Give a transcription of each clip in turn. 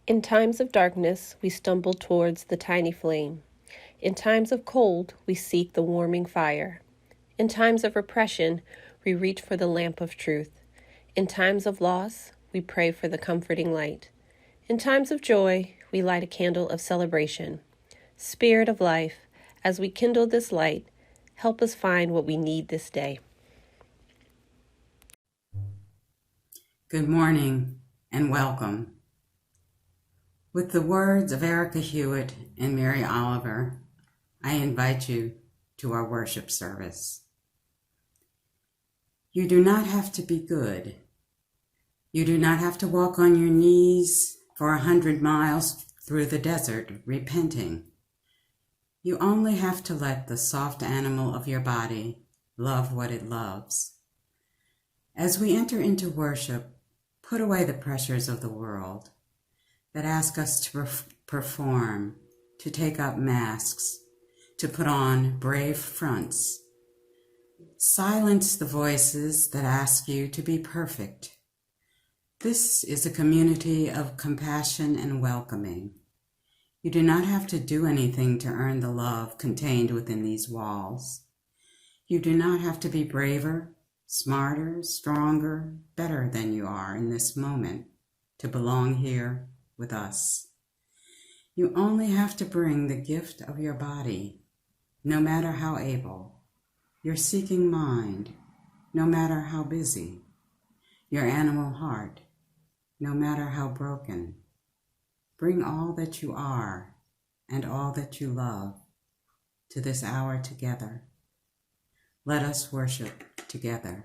In times of darkness, we stumble towards the tiny flame. In times of cold, we seek the warming fire. In times of repression, we reach for the lamp of truth. In times of loss, we pray for the comforting light. In times of joy, we light a candle of celebration. Spirit of life, as we kindle this light, help us find what we need this day. Good morning and welcome. With the words of Erica Hewitt and Mary Oliver, I invite you to our worship service. You do not have to be good. You do not have to walk on your knees for 100 miles through the desert repenting. You only have to let the soft animal of your body love what it loves. As we enter into worship, put away the pressures of the world that ask us to perform, to take up masks, to put on brave fronts. Silence the voices that ask you to be perfect. This is a community of compassion and welcoming. You do not have to do anything to earn the love contained within these walls. You do not have to be braver, smarter, stronger, better than you are in this moment to belong here with us. You only have to bring the gift of your body, no matter how able, your seeking mind, no matter how busy, your animal heart, no matter how broken. Bring all that you are and all that you love to this hour together. Let us worship together.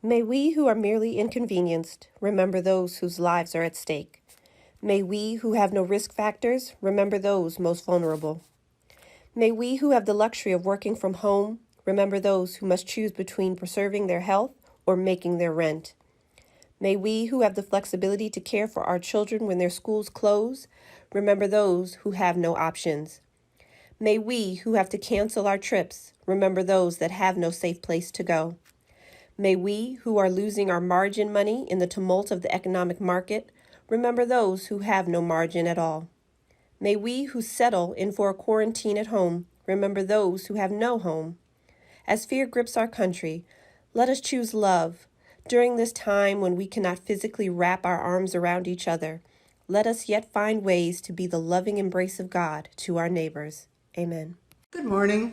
May we who are merely inconvenienced remember those whose lives are at stake. May we who have no risk factors remember those most vulnerable. May we who have the luxury of working from home remember those who must choose between preserving their health or making their rent. May we who have the flexibility to care for our children when their schools close remember those who have no options. May we who have to cancel our trips remember those that have no safe place to go. May we who are losing our margin money in the tumult of the economic market remember those who have no margin at all. May we who settle in for a quarantine at home remember those who have no home. As fear grips our country, let us choose love. During this time when we cannot physically wrap our arms around each other, let us yet find ways to be the loving embrace of God to our neighbors. Amen. Good morning.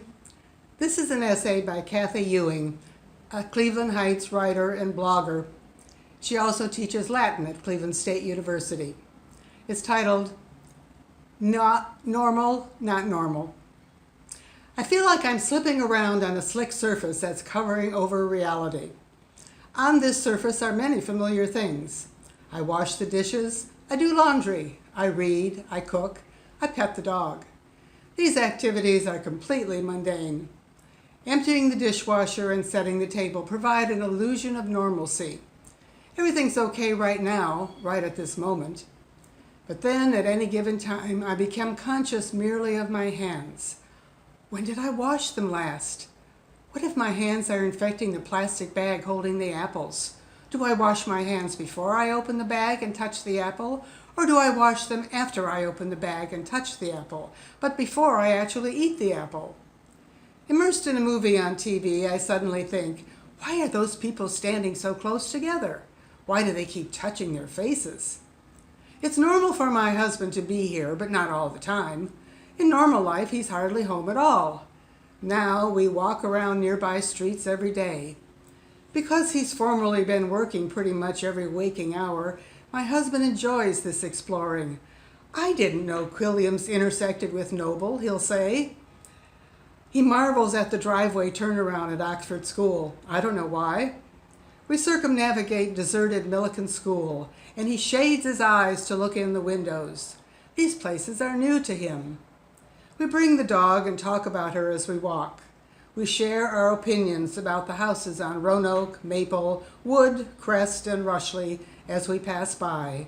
This is an essay by Kathy Ewing, a Cleveland Heights writer and blogger. She also teaches Latin at Cleveland State University. It's titled, Not Normal, Not Normal. I feel like I'm slipping around on a slick surface that's covering over reality. On this surface are many familiar things. I wash the dishes, I do laundry, I read, I cook, I pet the dog. These activities are completely mundane. Emptying the dishwasher and setting the table provide an illusion of normalcy. Everything's okay right now, right at this moment. But then, at any given time, I become conscious merely of my hands. When did I wash them last? What if my hands are infecting the plastic bag holding the apples? Do I wash my hands before I open the bag and touch the apple? Or do I wash them after I open the bag and touch the apple, but before I actually eat the apple? Immersed in a movie on TV, I suddenly think, why are those people standing so close together? Why do they keep touching their faces? It's normal for my husband to be here, but not all the time. In normal life, he's hardly home at all. Now we walk around nearby streets every day. Because he's formerly been working pretty much every waking hour, my husband enjoys this exploring. I didn't know Quilliams intersected with Noble, he'll say. He marvels at the driveway turnaround at Oxford School. I don't know why. We circumnavigate deserted Millikan School, and he shades his eyes to look in the windows. These places are new to him. We bring the dog and talk about her as we walk. We share our opinions about the houses on Roanoke, Maple, Wood, Crest, and Rushley as we pass by.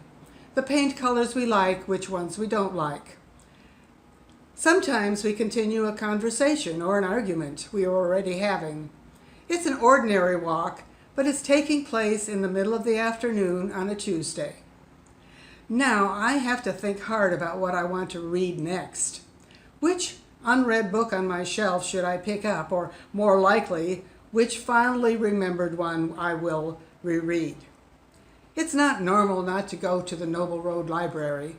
The paint colors we like, which ones we don't like. Sometimes we continue a conversation or an argument we are already having. It's an ordinary walk, but it's taking place in the middle of the afternoon on a Tuesday. Now I have to think hard about what I want to read next. Which unread book on my shelf should I pick up, or more likely, which fondly remembered one I will reread? It's not normal not to go to the Noble Road Library.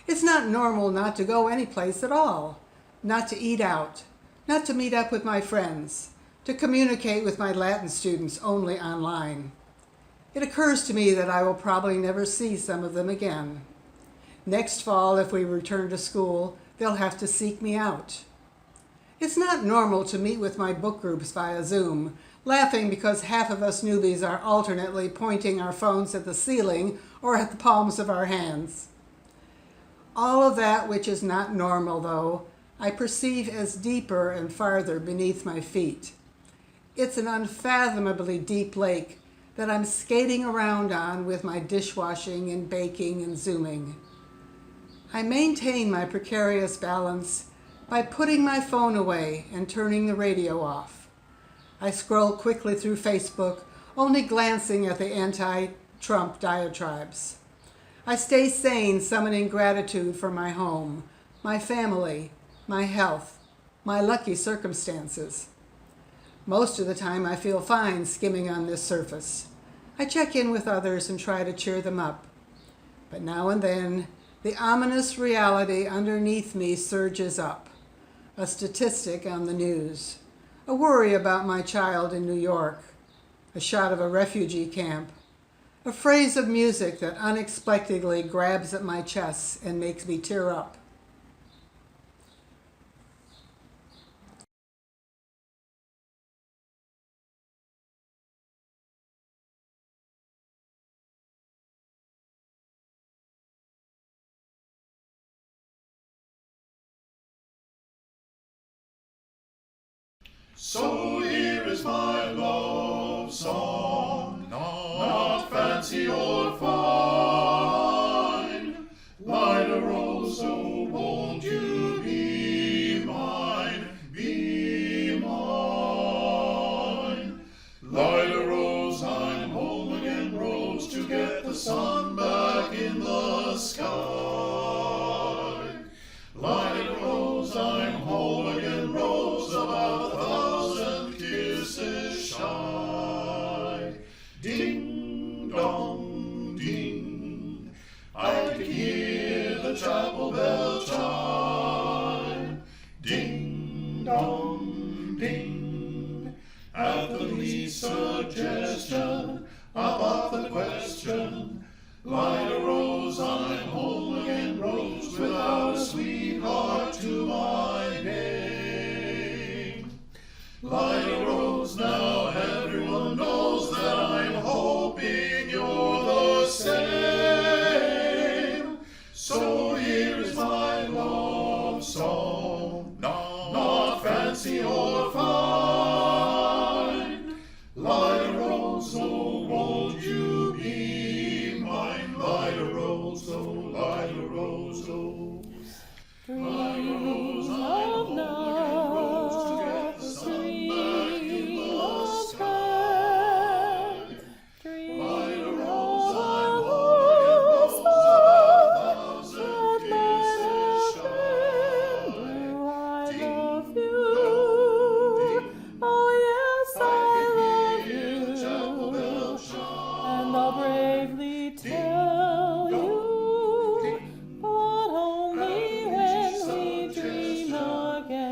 It's not normal not to go any place at all, not to eat out, not to meet up with my friends, to communicate with my Latin students only online. It occurs to me that I will probably never see some of them again. Next fall, if we return to school, they'll have to seek me out. It's not normal to meet with my book groups via Zoom, laughing because half of us newbies are alternately pointing our phones at the ceiling or at the palms of our hands. All of that which is not normal, though, I perceive as deeper and farther beneath my feet. It's an unfathomably deep lake that I'm skating around on with my dishwashing and baking and Zooming. I maintain my precarious balance by putting my phone away and turning the radio off. I scroll quickly through Facebook, only glancing at the anti-Trump diatribes. I stay sane, summoning gratitude for my home, my family, my health, my lucky circumstances. Most of the time I feel fine skimming on this surface. I check in with others and try to cheer them up. But now and then, the ominous reality underneath me surges up. A statistic on the news, a worry about my child in New York, a shot of a refugee camp, a phrase of music that unexpectedly grabs at my chest and makes me tear up. So here is my love song, not fancy or fine. Lida Rose, oh, won't you be mine, be mine? Lida Rose, I'm home again, Rose, to get the sun back in the sky. Lida Rose, I'm home again, Rose, about 1,000 kisses shy. Ding dong ding, I can hear the chapel bell chime. Ding dong ding, at the least suggestion about the question. Lida Rose, I'm home again, Rose, without a sweetheart to my name. Lida Rose, now everyone knows that I'm hoping you're the same. So here is my love song, not fancy or fine. Lida Rose, oh, won't you be mine? Lida Rose, oh, Lida Rose, oh. Lida Rose, I'm home again, Rose, to get the sun back in the sky. Lida Rose, I'm home again, Rose, about 1,000 kisses shy. Ding dong ding, Oh, yes, I can hear the chapel bell chime. and I'll bravely tell you, but only when we dream again.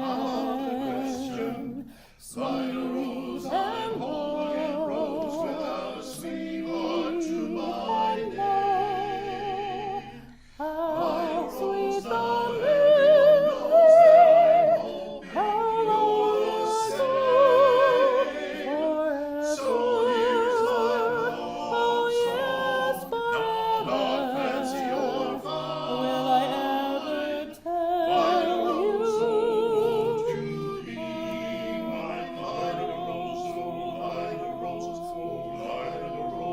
Lida Rose, I'm home again, Rose, without a sweetheart to my name. How sweet the Everyone knows that I'm hoping you're the same. So here's my love song, not fancy or fine. Will I ever tell Lida Rose, oh, won't you? you be mine? Lida Rose, oh, Lida Rose, oh, Lida Rose.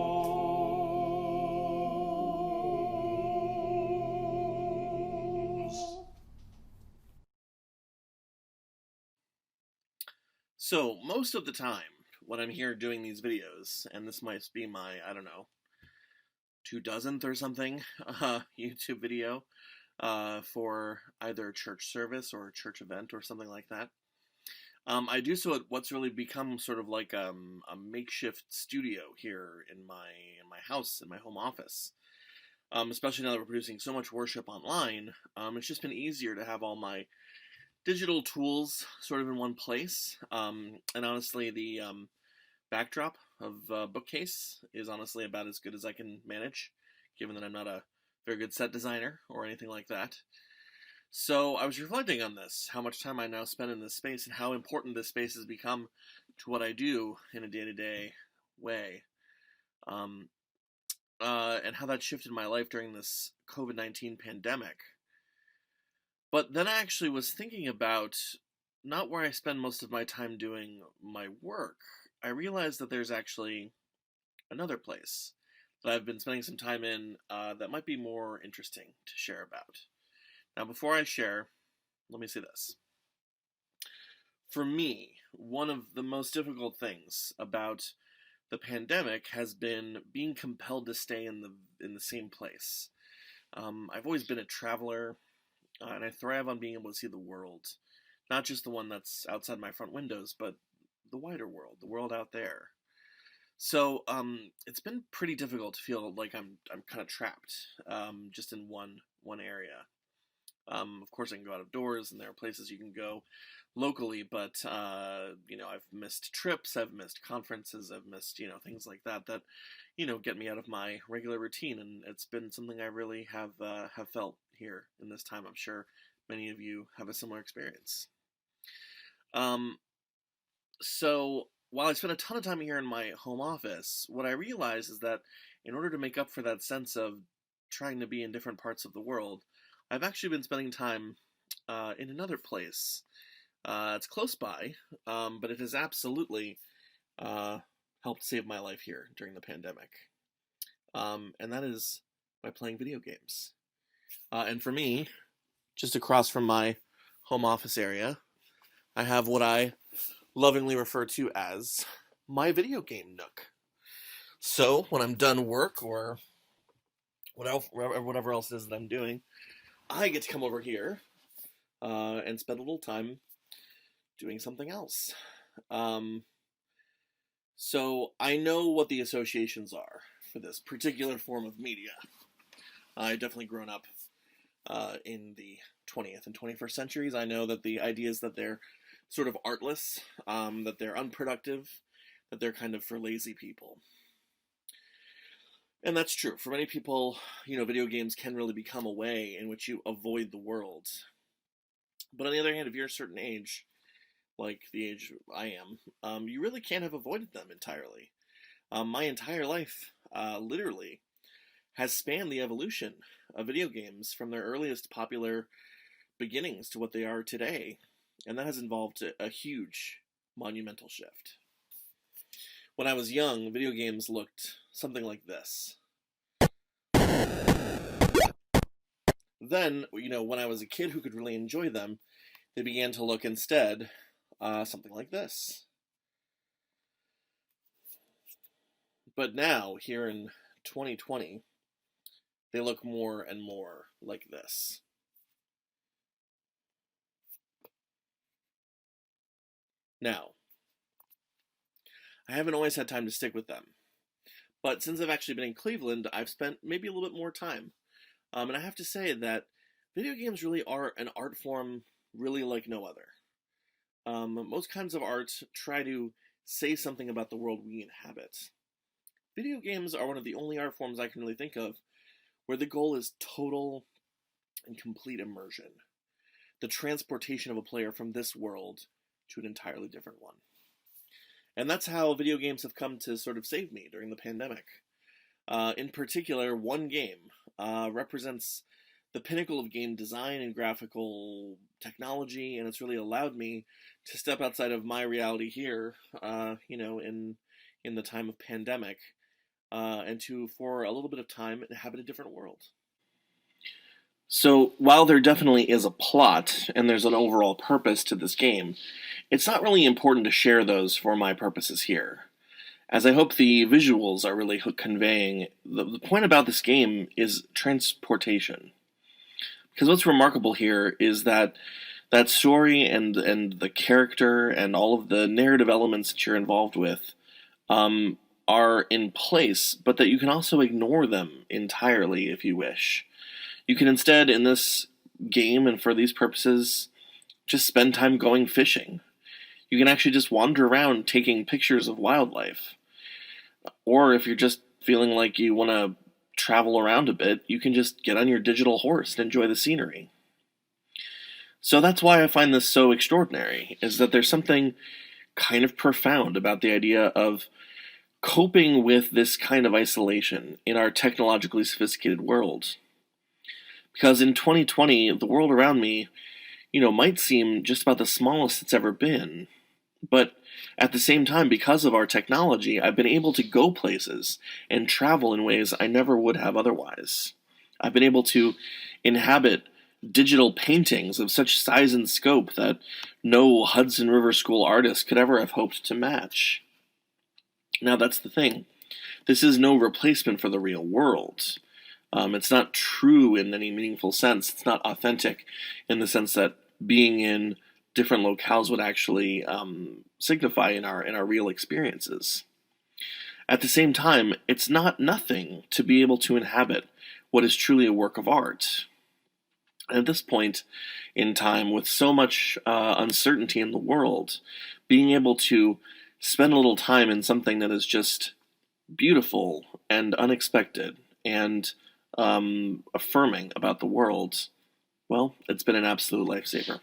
So, most of the time, when I'm here doing these videos, and this might be my, I don't know, 2,000th or something YouTube video for either a church service or a church event or something like that, I do so at what's really become sort of like a makeshift studio here in my house, in my home office. Especially now that we're producing so much worship online, it's just been easier to have all my digital tools sort of in one place. And honestly, the backdrop of bookcase is honestly about as good as I can manage, given that I'm not a very good set designer or anything like that. So I was reflecting on this, how much time I now spend in this space and how important this space has become to what I do in a day-to-day way. And how that shifted my life during this COVID-19 pandemic. But then I actually was thinking about not where I spend most of my time doing my work. I realized that there's actually another place that I've been spending some time in that might be more interesting to share about. Now, before I share, let me say this. For me, one of the most difficult things about the pandemic has been being compelled to stay in the same place. I've always been a traveler, and I thrive on being able to see the world, not just the one that's outside my front windows, but the wider world, the world out there. So it's been pretty difficult to feel like I'm kind of trapped, just in one area. Of course, I can go out of doors, and there are places you can go locally, but I've missed trips, I've missed conferences, I've missed things like that get me out of my regular routine, and it's been something I really have felt here in this time. I'm sure many of you have a similar experience. So while I spend a ton of time here in my home office, what I realize is that in order to make up for that sense of trying to be in different parts of the world, I've actually been spending time in another place It's close by, but it has absolutely helped save my life here during the pandemic. And that is by playing video games. And for me, just across from my home office area, I have what I lovingly refer to as my video game nook. So when I'm done work or whatever else it is that I'm doing, I get to come over here and spend a little time doing something else. So I know what the associations are for this particular form of media. I've definitely grown up in the 20th and 21st centuries. I know that the idea is that they're sort of artless, that they're unproductive, that they're kind of for lazy people. And that's true. For many people, video games can really become a way in which you avoid the world. But on the other hand, if you're a certain age, like the age I am, you really can't have avoided them entirely. My entire life, literally, has spanned the evolution of video games from their earliest popular beginnings to what they are today. And that has involved a huge, monumental shift. When I was young, video games looked something like this. Then, when I was a kid who could really enjoy them, they began to look instead something like this. But now, here in 2020, they look more and more like this. Now, I haven't always had time to stick with them, but since I've actually been in Cleveland, I've spent maybe a little bit more time. And I have to say that video games really are an art form really like no other. Most kinds of art try to say something about the world we inhabit. Video games are one of the only art forms I can really think of where the goal is total and complete immersion. The transportation of a player from this world to an entirely different one. And that's how video games have come to sort of save me during the pandemic. In particular, one game represents the pinnacle of game design and graphical technology, and it's really allowed me to step outside of my reality here, in the time of pandemic, and to, for a little bit of time, inhabit a different world. So, while there definitely is a plot, and there's an overall purpose to this game, it's not really important to share those for my purposes here. As I hope the visuals are really conveying, the point about this game is transportation. Because what's remarkable here is that story and the character and all of the narrative elements that you're involved with are in place, but that you can also ignore them entirely if you wish. You can instead, in this game and for these purposes, just spend time going fishing. You can actually just wander around taking pictures of wildlife. Or if you're just feeling like you want to travel around a bit, you can just get on your digital horse and enjoy the scenery. So that's why I find this so extraordinary, is that there's something kind of profound about the idea of coping with this kind of isolation in our technologically sophisticated world. Because in 2020, the world around me, might seem just about the smallest it's ever been. But at the same time, because of our technology, I've been able to go places and travel in ways I never would have otherwise. I've been able to inhabit digital paintings of such size and scope that no Hudson River School artist could ever have hoped to match. Now, that's the thing. This is no replacement for the real world. It's not true in any meaningful sense. It's not authentic in the sense that being in different locales would actually signify in our real experiences. At the same time, it's not nothing to be able to inhabit what is truly a work of art. And at this point in time, with so much uncertainty in the world, being able to spend a little time in something that is just beautiful and unexpected and affirming about the world, well, it's been an absolute lifesaver.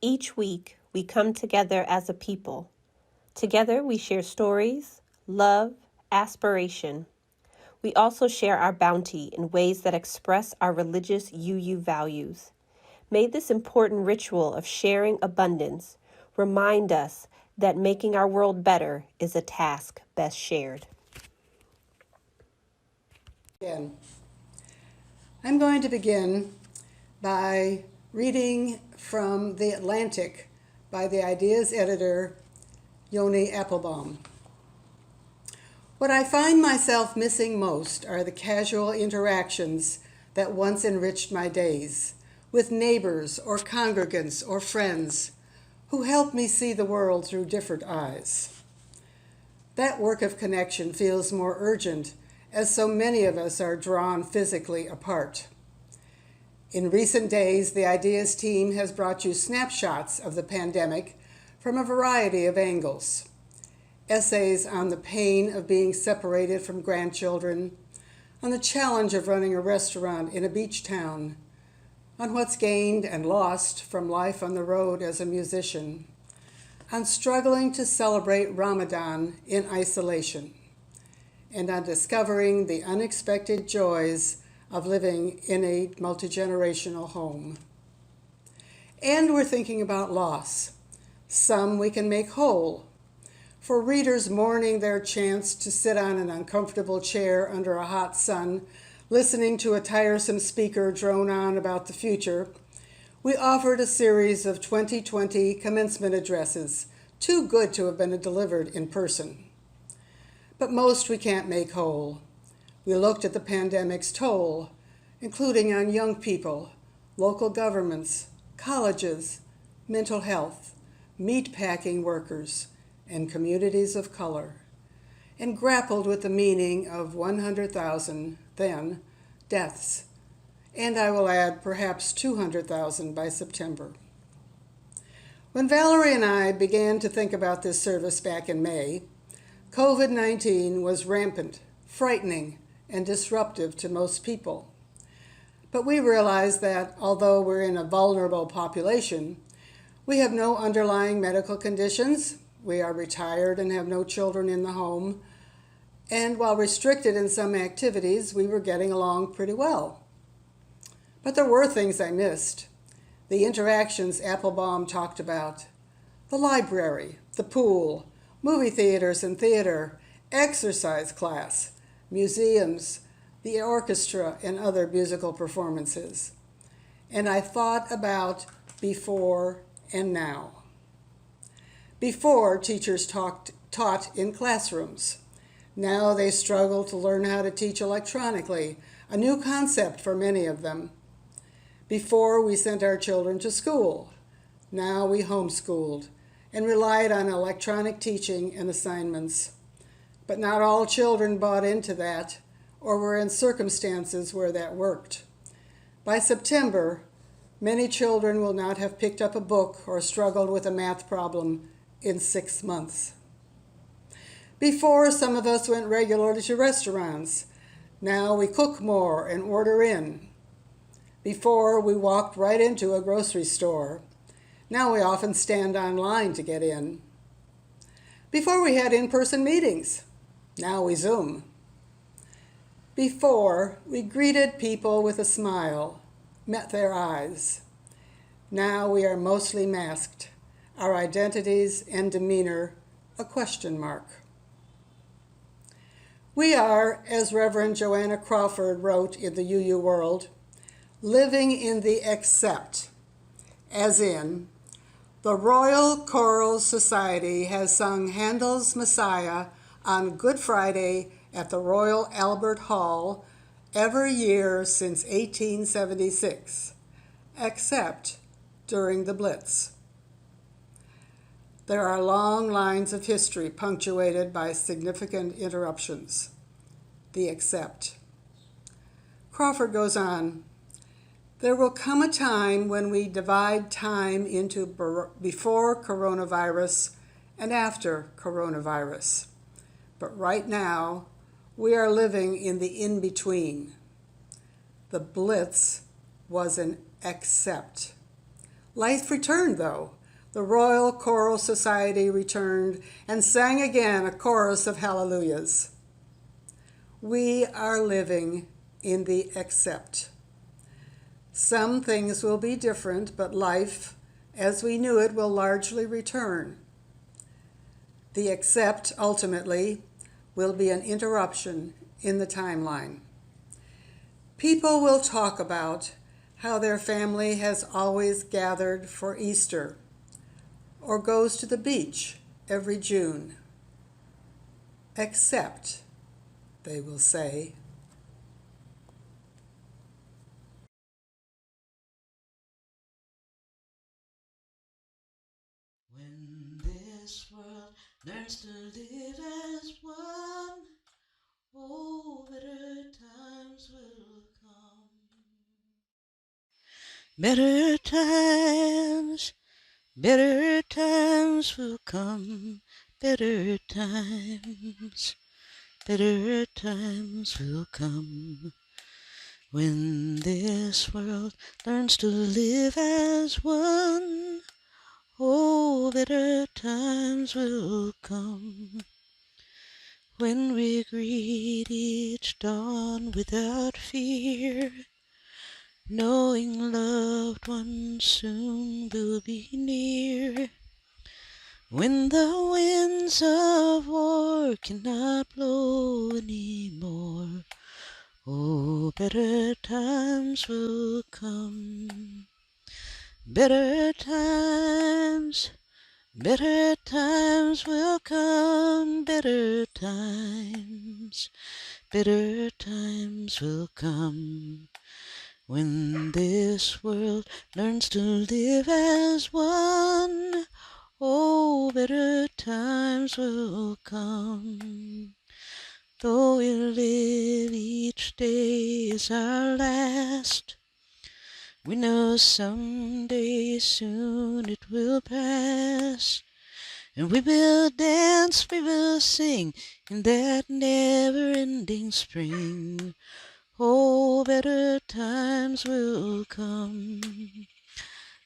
Each week, we come together as a people. Together, we share stories, love, aspiration. We also share our bounty in ways that express our religious UU values. May this important ritual of sharing abundance remind us that making our world better is a task best shared. Again, I'm going to begin by reading from The Atlantic by the Ideas editor, Yoni Applebaum. What I find myself missing most are the casual interactions that once enriched my days, with neighbors or congregants or friends who helped me see the world through different eyes. That work of connection feels more urgent as so many of us are drawn physically apart. In recent days, the Ideas team has brought you snapshots of the pandemic from a variety of angles. Essays on the pain of being separated from grandchildren, on the challenge of running a restaurant in a beach town, on what's gained and lost from life on the road as a musician, on struggling to celebrate Ramadan in isolation, and on discovering the unexpected joys of living in a multi-generational home. And we're thinking about loss. Some we can make whole. For readers mourning their chance to sit on an uncomfortable chair under a hot sun, listening to a tiresome speaker drone on about the future, we offered a series of 2020 commencement addresses, too good to have been delivered in person. But most we can't make whole. We looked at the pandemic's toll, including on young people, local governments, colleges, mental health, meatpacking workers, and communities of color, and grappled with the meaning of 100,000, then, deaths, and I will add perhaps 200,000 by September. When Valerie and I began to think about this service back in May, COVID-19 was rampant, frightening, and disruptive to most people. But we realized that although we're in a vulnerable population, we have no underlying medical conditions, we are retired and have no children in the home, and while restricted in some activities, we were getting along pretty well. But there were things I missed. The interactions Applebaum talked about, the library, the pool, movie theaters and theater, exercise class, museums, the orchestra, and other musical performances. And I thought about before and now. Before, teachers taught in classrooms. Now they struggle to learn how to teach electronically, a new concept for many of them. Before, we sent our children to school. Now we homeschooled and relied on electronic teaching and assignments. But not all children bought into that or were in circumstances where that worked. By September, many children will not have picked up a book or struggled with a math problem in 6 months. Before, some of us went regularly to restaurants. Now we cook more and order in. Before, we walked right into a grocery store. Now we often stand online to get in. Before, we had in-person meetings. Now we Zoom. Before, we greeted people with a smile, met their eyes. Now we are mostly masked, our identities and demeanor a question mark. We are, as Reverend Joanna Crawford wrote in the UU World, living in the accept, as in, the Royal Choral Society has sung Handel's Messiah on Good Friday at the Royal Albert Hall every year since 1876, except during the Blitz. There are long lines of history punctuated by significant interruptions. The accept. Crawford goes on, there will come a time when we divide time into before coronavirus and after coronavirus. But right now, we are living in the in-between. The Blitz was an accept. Life returned, though, The Royal Choral Society returned and sang again a chorus of hallelujahs. We are living in the accept. Some things will be different, but life, as we knew it, will largely return. The accept, ultimately, will be an interruption in the timeline. People will talk about how their family has always gathered for Easter or goes to the beach every June. Except, they will say, when this world learns to live as one, oh, better times will come. Better times will come. Better times will come. When this world learns to live as one, oh, better times will come. When we greet each dawn without fear, knowing loved ones soon will be near. When the winds of war cannot blow anymore, oh, better times will come. Better times will come. Better times will come. When this world learns to live as one, oh, better times will come. Though we live each day as our last, we know someday soon it will pass. And we will dance, we will sing in that never-ending spring. Oh, better times will come.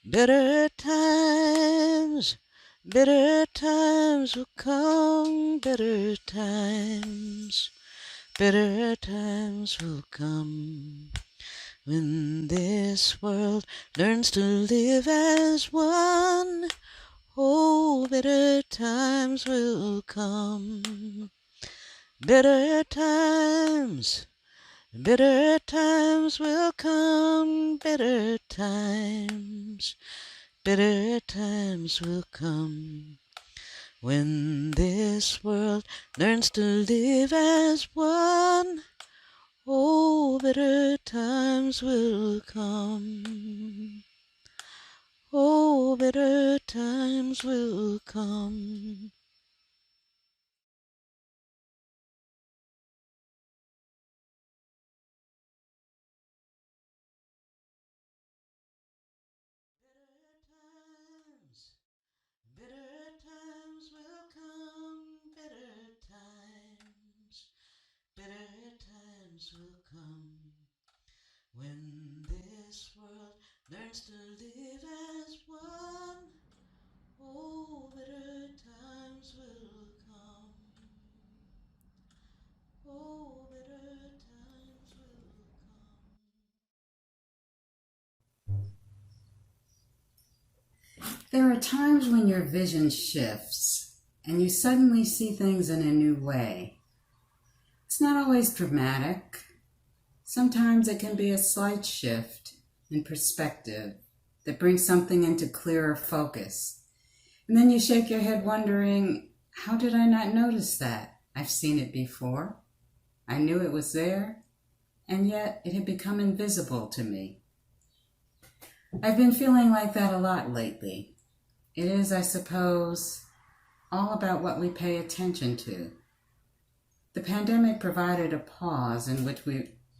Better times will come. Better times will come. When this world learns to live as one, oh, better times will come. Better times will come. Better times will come. When this world learns to live as one, oh, better times will come. Oh, better times will come. Better times will come. Better times will come. When this world learns to live as one, oh, better times will come. Oh, better times will come. There are times when your vision shifts and you suddenly see things in a new way. It's not always dramatic. Sometimes it can be a slight shift in perspective that brings something into clearer focus. And then you shake your head wondering, how did I not notice that? I've seen it before. I knew it was there, and yet it had become invisible to me. I've been feeling like that a lot lately. It is, I suppose, all about what we pay attention to. The pandemic provided a pause in which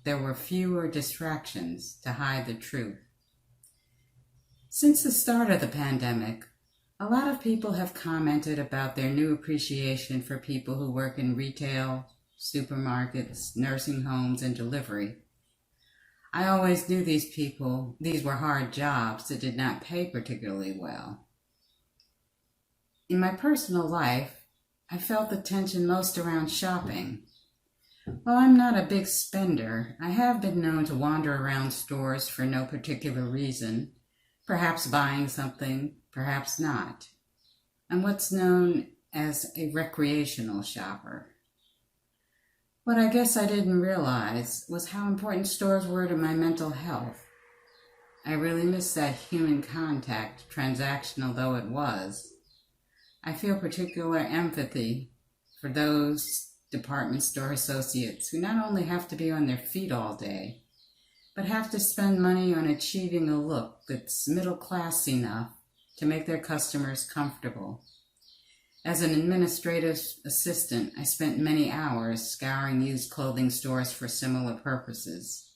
there were fewer distractions to hide the truth. Since the start of the pandemic, a lot of people have commented about their new appreciation for people who work in retail, supermarkets, nursing homes, and delivery. I always knew these were hard jobs that did not pay particularly well. In my personal life, I felt the tension most around shopping. While I'm not a big spender, I have been known to wander around stores for no particular reason, perhaps buying something, perhaps not. I'm what's known as a recreational shopper. What I guess I didn't realize was how important stores were to my mental health. I really miss that human contact, transactional though it was. I feel particular empathy for those department store associates who not only have to be on their feet all day, but have to spend money on achieving a look that's middle class enough to make their customers comfortable. As an administrative assistant, I spent many hours scouring used clothing stores for similar purposes.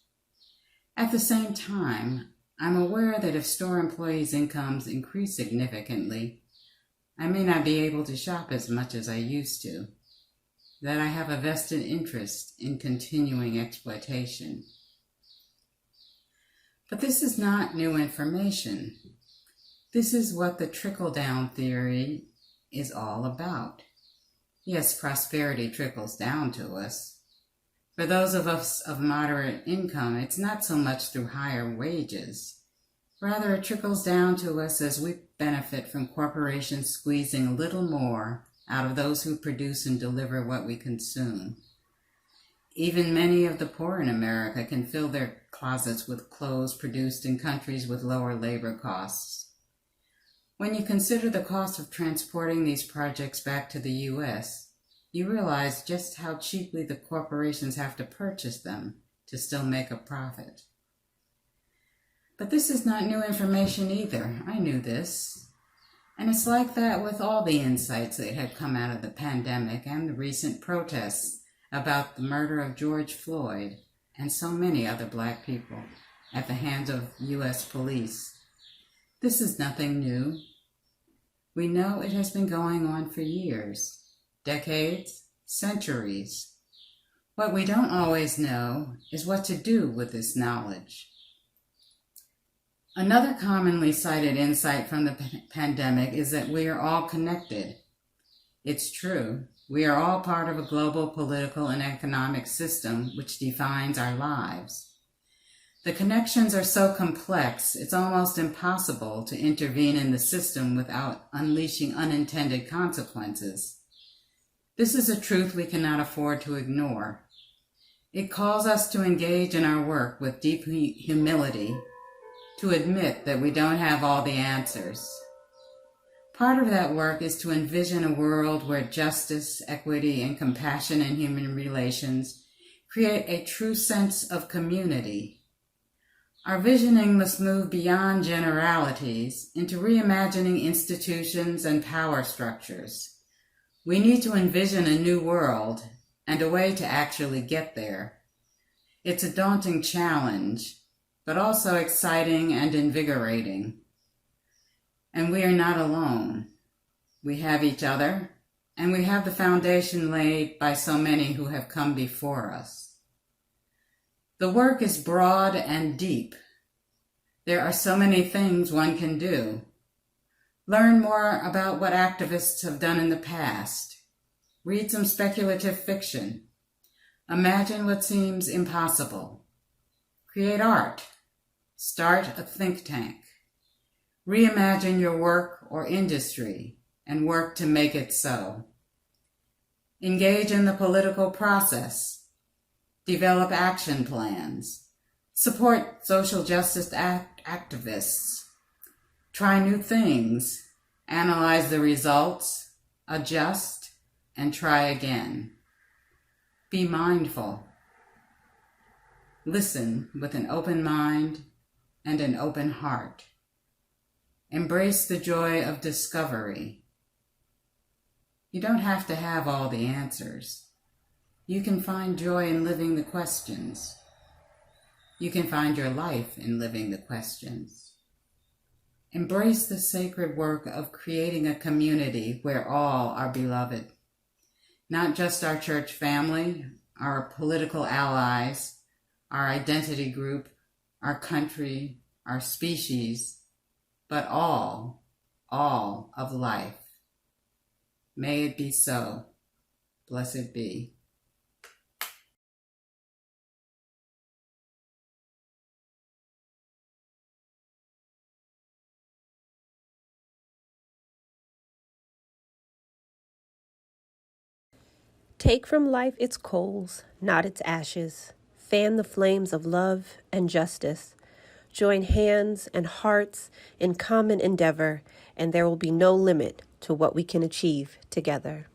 At the same time, I'm aware that if store employees' incomes increase significantly, I may not be able to shop as much as I used to, that I have a vested interest in continuing exploitation. But this is not new information. This is what the trickle-down theory is all about. Yes, prosperity trickles down to us. For those of us of moderate income, it's not so much through higher wages. Rather, it trickles down to us as we benefit from corporations squeezing a little more out of those who produce and deliver what we consume. Even many of the poor in America can fill their closets with clothes produced in countries with lower labor costs. When you consider the cost of transporting these projects back to the U.S., you realize just how cheaply the corporations have to purchase them to still make a profit. But this is not new information either. I knew this. And it's like that with all the insights that had come out of the pandemic and the recent protests about the murder of George Floyd and so many other Black people at the hands of U.S. police. This is nothing new. We know it has been going on for years, decades, centuries. What we don't always know is what to do with this knowledge. Another commonly cited insight from the pandemic is that we are all connected. It's true. We are all part of a global political and economic system which defines our lives. The connections are so complex, it's almost impossible to intervene in the system without unleashing unintended consequences. This is a truth we cannot afford to ignore. It calls us to engage in our work with deep humility, to admit that we don't have all the answers. Part of that work is to envision a world where justice, equity, and compassion in human relations create a true sense of community. Our visioning must move beyond generalities into reimagining institutions and power structures. We need to envision a new world and a way to actually get there. It's a daunting challenge, but also exciting and invigorating. And we are not alone. We have each other, and we have the foundation laid by so many who have come before us. The work is broad and deep. There are so many things one can do. Learn more about what activists have done in the past. Read some speculative fiction. Imagine what seems impossible. Create art. Start a think tank. Reimagine your work or industry and work to make it so. Engage in the political process. Develop action plans. Support social justice activists. Try new things. Analyze the results. Adjust and try again. Be mindful. Listen with an open mind and an open heart. Embrace the joy of discovery. You don't have to have all the answers. You can find joy in living the questions. You can find your life in living the questions. Embrace the sacred work of creating a community where all are beloved. Not just our church family, our political allies, our identity group, our country, our species, but all of life. May it be so. Blessed be. Take from life its coals, not its ashes. Fan the flames of love and justice. Join hands and hearts in common endeavor, and there will be no limit to what we can achieve together.